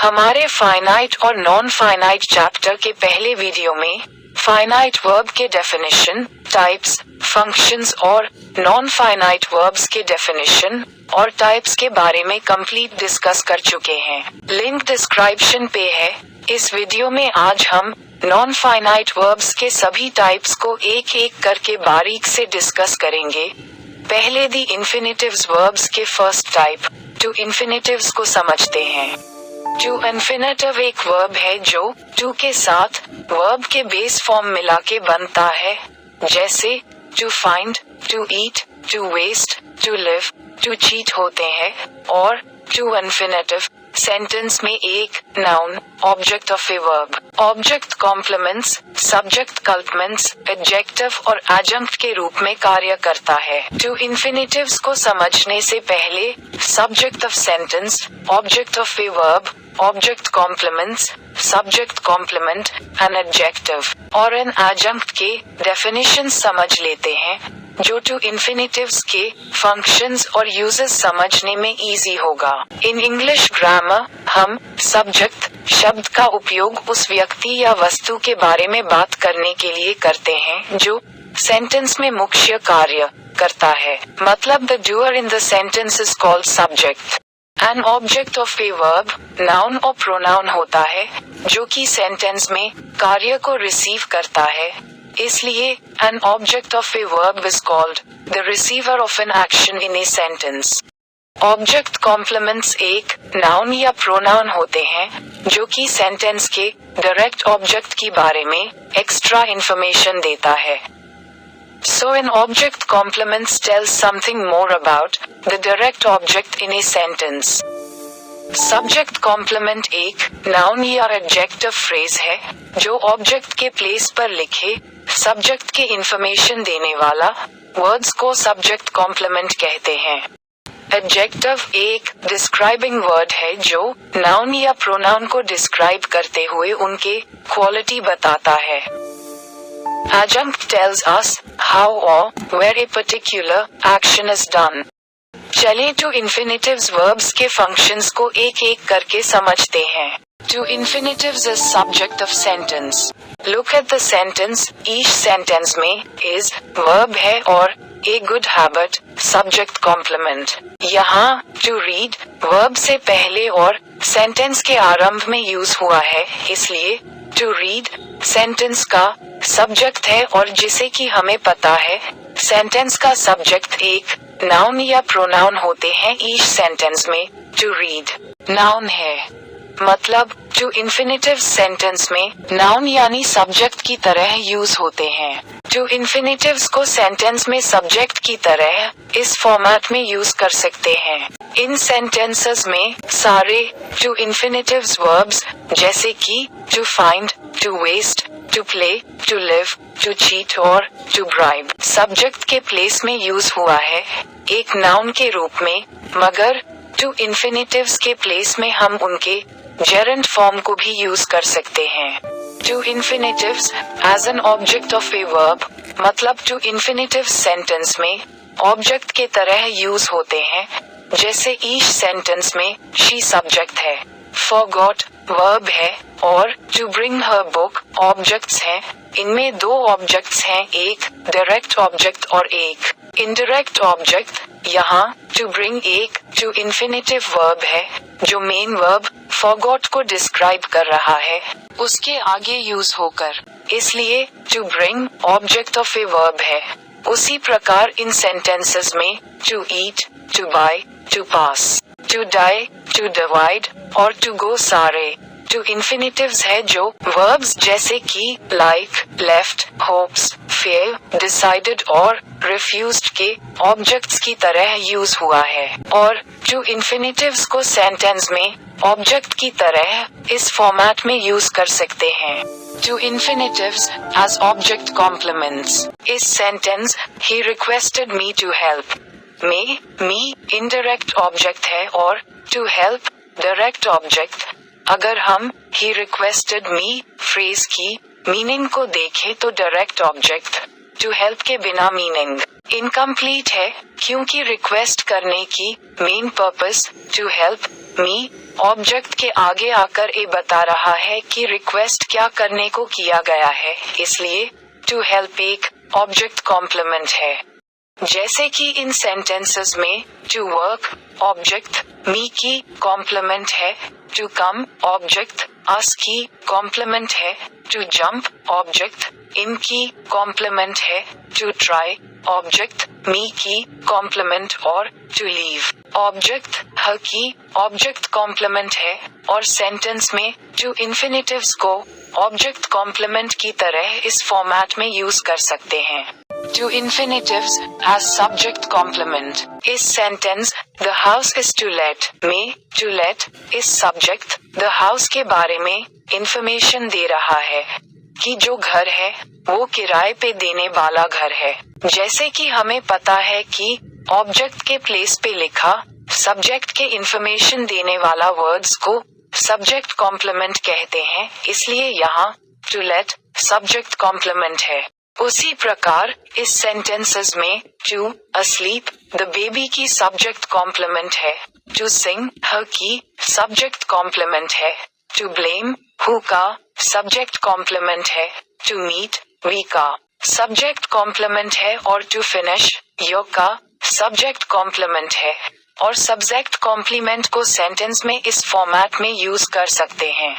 हमारे फाइनाइट और non finite chapter के पहले वीडियो में फाइनाइट वर्ब के डेफिनेशन, टाइप्स, फंक्शंस और नॉन फाइनाइट वर्ब्स के डेफिनेशन और टाइप्स के बारे में कंप्लीट डिस्कस कर चुके हैं। लिंक डिस्क्रिप्शन पे है। इस वीडियो में आज हम नॉन फाइनाइट वर्ब्स के सभी टाइप्स को एक एक करके बारीक से डिस्कस करेंगे। पहले दी इन्फिनेटिव्स वर्ब्स के फर्स्ट टाइप टू इन्फिनेटिव्स को समझते हैं। टू इन्फिनेटिव एक वर्ब है जो टू के साथ वर्ब के बेस फॉर्म मिला के बनता है, जैसे to find, to eat, to waste, to live, to cheat होते हैं। और टू इन्फिनेटिव सेंटेंस में एक noun, object of a verb, object complements, subject complements, adjective और एडजंक्ट के रूप में कार्य करता है। टू इन्फिनेटिव्स को समझने से पहले subject of sentence, object of a verb, object complements, subject complement and adjective और एन एडजंक्ट के डेफिनेशन समझ लेते हैं, जो टू इन्फिनेटिव्स के फंक्शंस और यूजेस समझने में इजी होगा। इन इंग्लिश ग्रामर हम सब्जेक्ट शब्द का उपयोग उस व्यक्ति या वस्तु के बारे में बात करने के लिए करते हैं जो सेंटेंस में मुख्य कार्य करता है। मतलब the doer in the sentence is called subject. N object of a verb noun और प्रोनाउन होता है जो कि सेंटेंस में कार्य को रिसीव करता है। इसलिए an object of a verb is called the receiver of an action in a sentence. Object complements एक नाउन या प्रोनाउन होते हैं जो कि सेंटेंस के डायरेक्ट ऑब्जेक्ट के बारे में एक्स्ट्रा इंफॉर्मेशन देता है। So an object complements tells something more about the direct object in a sentence. Subject complement एक नाउन या एडजेक्टिव फ्रेज है जो ऑब्जेक्ट के प्लेस पर लिखे सब्जेक्ट के इंफॉर्मेशन देने वाला वर्ड्स को सब्जेक्ट कॉम्प्लीमेंट कहते हैं। एडजेक्टिव एक डिस्क्राइबिंग वर्ड है जो नाउन या प्रोनाउन को डिस्क्राइब करते हुए उनके क्वालिटी बताता है। एडजंक्ट टेल्स अस हाउ और where a particular action is done. चलिए टू इन्फिनेटिव्स वर्ब्स के फंक्शंस को एक एक करके समझते हैं। To infinitives is subject of sentence. Look at the sentence. Each sentence में इज वर्ब है और a good habit subject complement. यहाँ टू रीड वर्ब से पहले और सेंटेंस के आरंभ में यूज हुआ है, इसलिए टू रीड सेंटेंस का सब्जेक्ट है और जिसे कि हमें पता है सेंटेंस का सब्जेक्ट एक नाउन या प्रोनाउन होते हैं। ईच सेंटेंस में टू रीड नाउन है, मतलब टू इन्फिनेटिव सेंटेंस में नाउन यानी सब्जेक्ट की तरह यूज होते हैं। टू इन्फिनेटिव्स को सेंटेंस में सब्जेक्ट की तरह इस फॉर्मेट में यूज कर सकते हैं। इन सेंटेंसेस में सारे टू इन्फिनेटिव्स वर्ब्स जैसे कि to find, to waste, to play, to live, to cheat और टू ब्राइब सब्जेक्ट के प्लेस में यूज हुआ है एक नाउन के रूप में, मगर टू इन्फिनेटिव्स के प्लेस में हम उनके जेरेंट फॉर्म को भी यूज कर सकते हैं। To infinitives as an object of a verb, मतलब टू इन्फिनेटिव सेंटेंस में ऑब्जेक्ट के तरह यूज होते हैं, जैसे ईच सेंटेंस में शी सब्जेक्ट है, फॉरगॉट वर्ब है और to bring her book objects हैं। इनमें दो ऑब्जेक्ट्स हैं, एक डायरेक्ट ऑब्जेक्ट और एक इनडायरेक्ट ऑब्जेक्ट। यहाँ टू ब्रिंग एक टू इन्फिनेटिव वर्ब है जो मेन वर्ब फॉरगॉट को डिस्क्राइब कर रहा है उसके आगे यूज होकर, इसलिए to bring object of a verb है। उसी प्रकार इन सेंटेंसेस में to eat, to buy, to pass, to die, to divide और टू गो सारे टू इन्फिनेटिव्स है जो वर्ब्स जैसे कि like, left, hopes, fail, decided और रिफ्यूज्ड के ऑब्जेक्ट्स की तरह यूज हुआ है। और टू इन्फिनेटिव्स को सेंटेंस में ऑब्जेक्ट की तरह इस फॉर्मेट में यूज कर सकते हैं। To infinitives as object complements. इस sentence he requested me to help में मी इनडायरेक्ट ऑब्जेक्ट है और टू हेल्प डायरेक्ट ऑब्जेक्ट। अगर हम ही रिक्वेस्टेड मी फ्रेज की मीनिंग को देखें तो डायरेक्ट ऑब्जेक्ट टू हेल्प के बिना मीनिंग इनकम्प्लीट है, क्योंकि रिक्वेस्ट करने की main purpose to help me object के आगे आकर ए बता रहा है कि रिक्वेस्ट क्या करने को किया गया है, इसलिए टू हेल्प एक ऑब्जेक्ट कॉम्प्लीमेंट है। जैसे कि इन सेंटेंसेस में टू वर्क ऑब्जेक्ट मी की कॉम्प्लीमेंट है, टू कम ऑब्जेक्ट अस की कॉम्प्लीमेंट है, टू जंप ऑब्जेक्ट इन की कॉम्प्लीमेंट है, टू ट्राई ऑब्जेक्ट मी की कॉम्प्लीमेंट और टू लीव ऑब्जेक्ट हर की ऑब्जेक्ट कॉम्प्लीमेंट है। और सेंटेंस में टू इन्फिनेटिव्स को ऑब्जेक्ट कॉम्प्लीमेंट की तरह इस फॉर्मेट में यूज कर सकते हैं। To infinitives as subject complement. इस sentence the house is to let में टू लेट इस सब्जेक्ट द हाउस के बारे में इंफॉर्मेशन दे रहा है कि जो घर है वो किराए पे देने वाला घर है। जैसे कि हमें पता है कि ऑब्जेक्ट के प्लेस पे लिखा सब्जेक्ट के इंफॉर्मेशन देने वाला वर्ड्स को सब्जेक्ट कॉम्प्लीमेंट कहते हैं, इसलिए यहाँ टू लेट सब्जेक्ट कॉम्प्लीमेंट है। उसी प्रकार इस सेंटेंसेस में टू अस्लीप द बेबी की सब्जेक्ट कॉम्प्लीमेंट है, टू सिंग हर की सब्जेक्ट कॉम्प्लीमेंट है, टू ब्लेम हु का सब्जेक्ट कॉम्प्लीमेंट है, टू मीट वी का सब्जेक्ट कॉम्प्लीमेंट है और टू फिनिश योर का सब्जेक्ट कॉम्प्लीमेंट है। और सब्जेक्ट कॉम्प्लीमेंट को सेंटेंस में इस फॉर्मेट में यूज कर सकते हैं।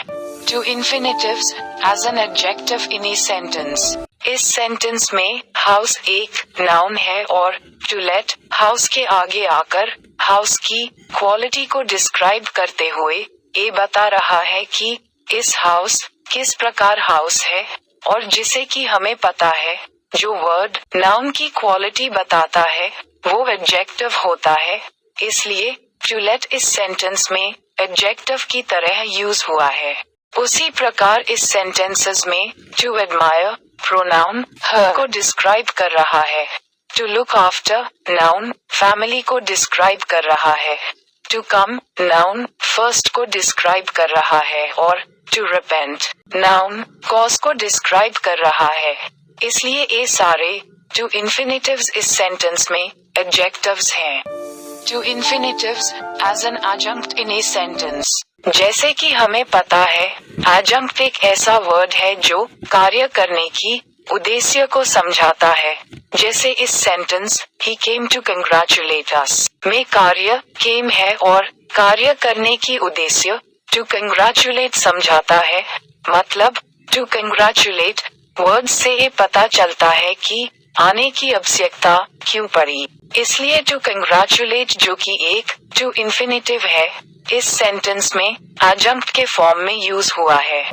To infinitives as an adjective in a sentence. इस सेंटेंस में हाउस एक नाउन है और टू लेट हाउस के आगे आकर हाउस की क्वालिटी को डिस्क्राइब करते हुए ए बता रहा है कि इस हाउस किस प्रकार हाउस है, और जिसे कि हमें पता है जो वर्ड नाउन की क्वालिटी बताता है वो एडजेक्टिव होता है, इसलिए टू लेट इस सेंटेंस में एडजेक्टिव की तरह यूज हुआ है। उसी प्रकार इस सेंटेंसेस में टू एडमायर प्रोनाउन हर को डिस्क्राइब कर रहा है, to look after noun family को डिस्क्राइब कर रहा है, टू कम नाउन फर्स्ट को डिस्क्राइब कर रहा है और टू रिपेंट नाउन कॉज को डिस्क्राइब कर रहा है। इसलिए ये सारे टू इन्फिनेटिव्स इस सेंटेंस में एडजेक्टिव्स हैं। To infinitives as an adjunct in a sentence. जैसे कि हमें पता है एडजंक्ट एक ऐसा वर्ड है जो कार्य करने की उद्देश्य को समझाता है। जैसे इस sentence he came to congratulate us में कार्य केम है और कार्य करने की उद्देश्य टू कंग्रेचुलेट समझाता है। मतलब टू कंग्रेचुलेट वर्ड से ये पता चलता है कि आने की आवश्यकता क्यों पड़ी, इसलिए टू कंग्रेचुलेट जो कि एक टू इन्फिनेटिव है इस सेंटेंस में एडजंक्ट के फॉर्म में यूज हुआ है।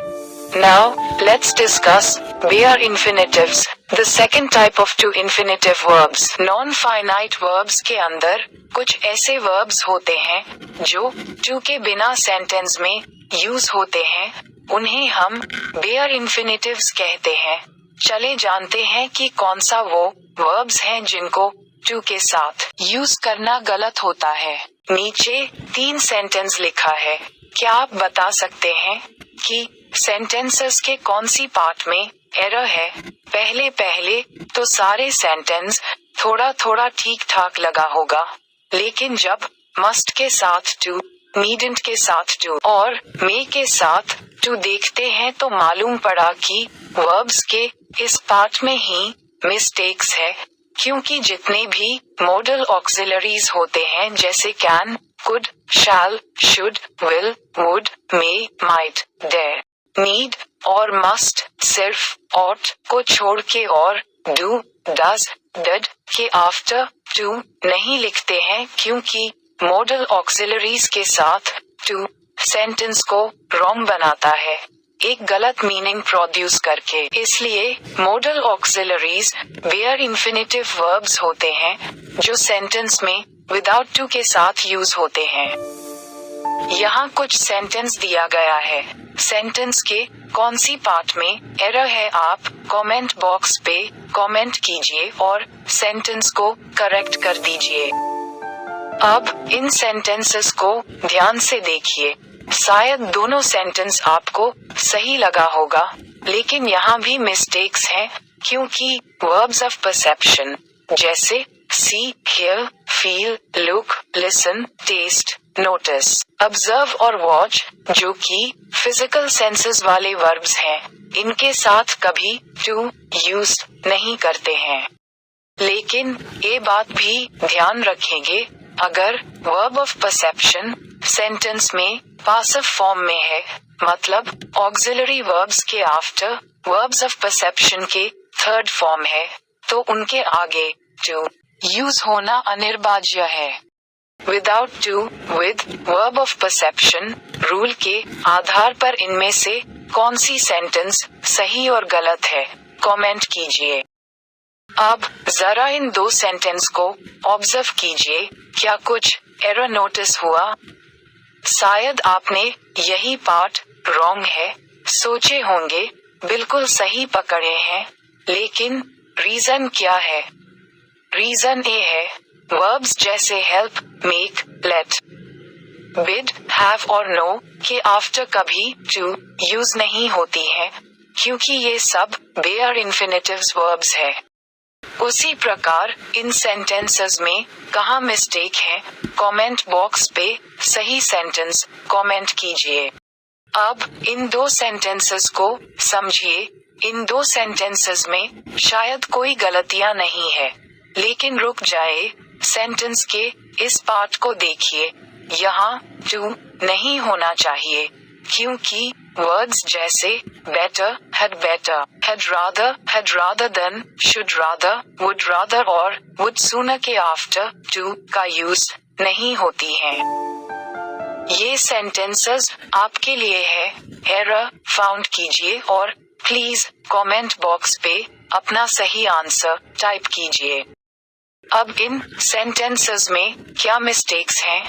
Now let's discuss bare infinitives, the second type of two infinitive verbs. Non-finite verbs के अंदर कुछ ऐसे verbs होते हैं जो to के बिना सेंटेंस में यूज होते हैं, उन्हें हम bare infinitives कहते हैं। चले जानते हैं कि कौन सा वो verbs हैं जिनको to के साथ यूज करना गलत होता है। नीचे 3 सेंटेंस लिखा है, क्या आप बता सकते हैं कि सेंटेंसेस के कौन सी पार्ट में एरर है? पहले तो सारे सेंटेंस थोड़ा थोड़ा ठीक ठाक लगा होगा, लेकिन जब मस्ट के साथ टू, नीडंट के साथ टू और मे के साथ टू देखते हैं तो मालूम पड़ा कि वर्ब्स के इस पार्ट में ही मिस्टेक्स है, क्योंकि जितने भी मॉडल ऑक्सिलरीज होते हैं जैसे can, could, shall, should, will, would, may, might, dare, need और मस्ट सिर्फ ऑट को छोड़ के और डू, डज, डिड के आफ्टर टू नहीं लिखते हैं, क्योंकि मॉडल ऑक्सिलरीज के साथ टू सेंटेंस को रॉन्ग बनाता है, एक गलत मीनिंग प्रोड्यूस करके। इसलिए modal auxiliaries bare infinitive verbs होते हैं जो सेंटेंस में विदाउट टू के साथ यूज होते हैं। यहाँ कुछ सेंटेंस दिया गया है, सेंटेंस के कौन सी पार्ट में एरर है आप कमेंट बॉक्स पे कमेंट कीजिए और सेंटेंस को करेक्ट कर दीजिए। अब इन सेंटेंसेस को ध्यान से देखिए, शायद दोनों सेंटेंस आपको सही लगा होगा, लेकिन यहाँ भी मिस्टेक्स हैं, क्योंकि वर्ब्स ऑफ परसेप्शन जैसे see, hear, feel, look, listen, taste, notice, observe और वॉच, जो कि फिजिकल सेंसेस वाले वर्ब्स हैं, इनके साथ कभी टू यूज नहीं करते हैं। लेकिन ये बात भी ध्यान रखेंगे, अगर वर्ब ऑफ परसेप्शन सेंटेंस में पासिव फॉर्म में है, मतलब ऑक्सिलरी वर्ब्स के आफ्टर वर्ब्स ऑफ परसेप्शन के थर्ड फॉर्म है, तो उनके आगे टू यूज होना अनिवार्य है। Without to with verb of perception rule के आधार पर इनमें से कौन सी सेंटेंस सही और गलत है, कमेंट कीजिए। अब जरा इन दो सेंटेंस को ऑब्जर्व कीजिए, क्या कुछ एरर नोटिस हुआ? शायद आपने यही पार्ट रॉन्ग है सोचे होंगे, बिल्कुल सही पकड़े हैं, लेकिन रीजन क्या है? रीजन ये है, वर्ब्स जैसे help, make, let, bid, have और नो के आफ्टर कभी टू यूज नहीं होती है, क्योंकि ये सब बेयर इंफिनिटिव्स वर्ब्स है। उसी प्रकार इन सेंटेंसेस में कहाँ मिस्टेक है, कमेंट बॉक्स पे सही सेंटेंस कमेंट कीजिए। अब इन दो सेंटेंसेस को समझिए। इन दो सेंटेंसेस में शायद कोई गलतियां नहीं है, लेकिन रुक जाए, सेंटेंस के इस पार्ट को देखिए, यहाँ टू नहीं होना चाहिए, क्योंकि वर्ड्स जैसे better, had rather than, should rather और would sooner के आफ्टर to का यूज नहीं होती हैं। ये सेंटेंसेस आपके लिए है, एरर फाउंड कीजिए और प्लीज कमेंट बॉक्स पे अपना सही आंसर टाइप कीजिए। अब इन सेंटेंसेस में क्या मिस्टेक्स हैं?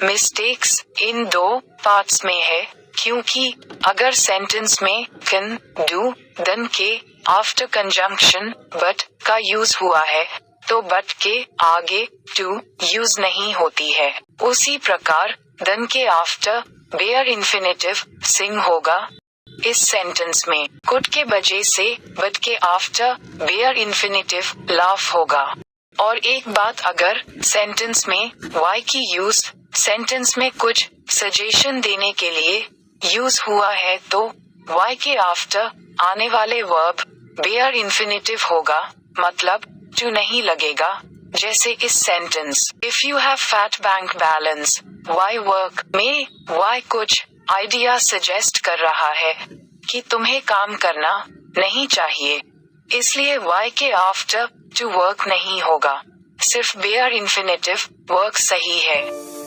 मिस्टेक्स इन दो पार्ट्स में है, क्योंकि अगर सेंटेंस में कैन, डू, देन के आफ्टर कंजंक्शन बट का यूज हुआ है, तो बट के आगे टू यूज नहीं होती है। उसी प्रकार देन के आफ्टर बेयर इंफिनिटिव सिंग होगा। इस सेंटेंस में कुड के वजह से बट के आफ्टर बेयर इंफिनिटिव लाफ होगा। और एक बात, अगर सेंटेंस में वाई की यूज सेंटेंस में कुछ सजेशन देने के लिए यूज हुआ है, तो वाई के आफ्टर आने वाले वर्ब बेयर इंफिनिटिव होगा, मतलब टू नहीं लगेगा। जैसे इस sentence, if you have fat bank balance why work में वाई कुछ आइडिया सजेस्ट कर रहा है कि तुम्हें काम करना नहीं चाहिए, इसलिए वाई के आफ्टर टू वर्क नहीं होगा, सिर्फ बेयर इंफिनिटिव वर्क सही है।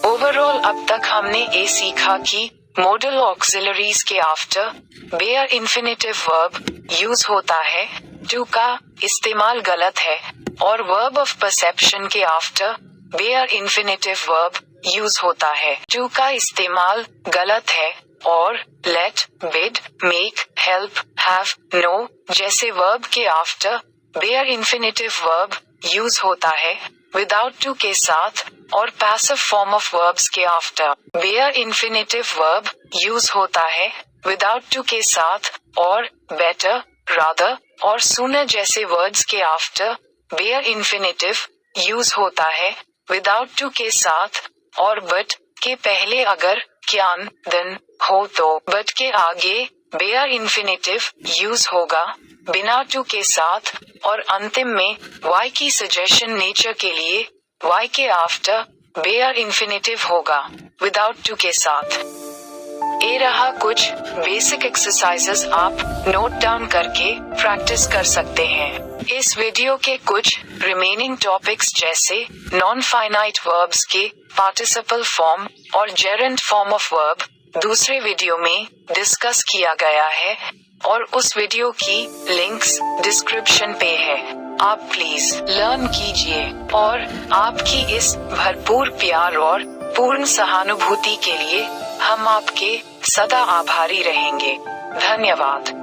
ओवरऑल अब तक हमने ये सीखा कि मॉडल ऑक्सिलरीज के after bare infinitive verb use होता है, टू का इस्तेमाल गलत है, और वर्ब ऑफ परसेप्शन के after bare infinitive verb use होता है, टू का इस्तेमाल गलत है, और let, bid, make, help, have, know जैसे वर्ब के after bare infinitive verb use होता है विदाउट टू के साथ, और पैसिव फॉर्म ऑफ वर्ब्स के after bare infinitive verb use होता है विदाउट टू के साथ, और बेटर, रादर और सूनर जैसे वर्ड्स के आफ्टर बेयर इंफिनिटिव यूज होता है विदाउट टू के साथ, और बट के पहले अगर कैन, देन हो तो बट के आगे बेयर इंफिनिटिव यूज होगा बिना टू के साथ, और अंतिम में वाई की सजेशन नेचर के लिए वाई के आफ्टर बेयर इंफिनिटिव होगा विदाउट टू के साथ। ये रहा कुछ बेसिक एक्सरसाइजेस, आप नोट डाउन करके प्रैक्टिस कर सकते हैं। इस वीडियो के कुछ रिमेनिंग टॉपिक्स जैसे नॉन फाइनाइट वर्ब्स के पार्टिसिपल फॉर्म और जेरेंट फॉर्म ऑफ वर्ब दूसरे वीडियो में डिस्कस किया गया है, और उस वीडियो की लिंक्स डिस्क्रिप्शन पे है, आप प्लीज लर्न कीजिए। और आपकी इस भरपूर प्यार और पूर्ण सहानुभूति के लिए हम आपके सदा आभारी रहेंगे। धन्यवाद।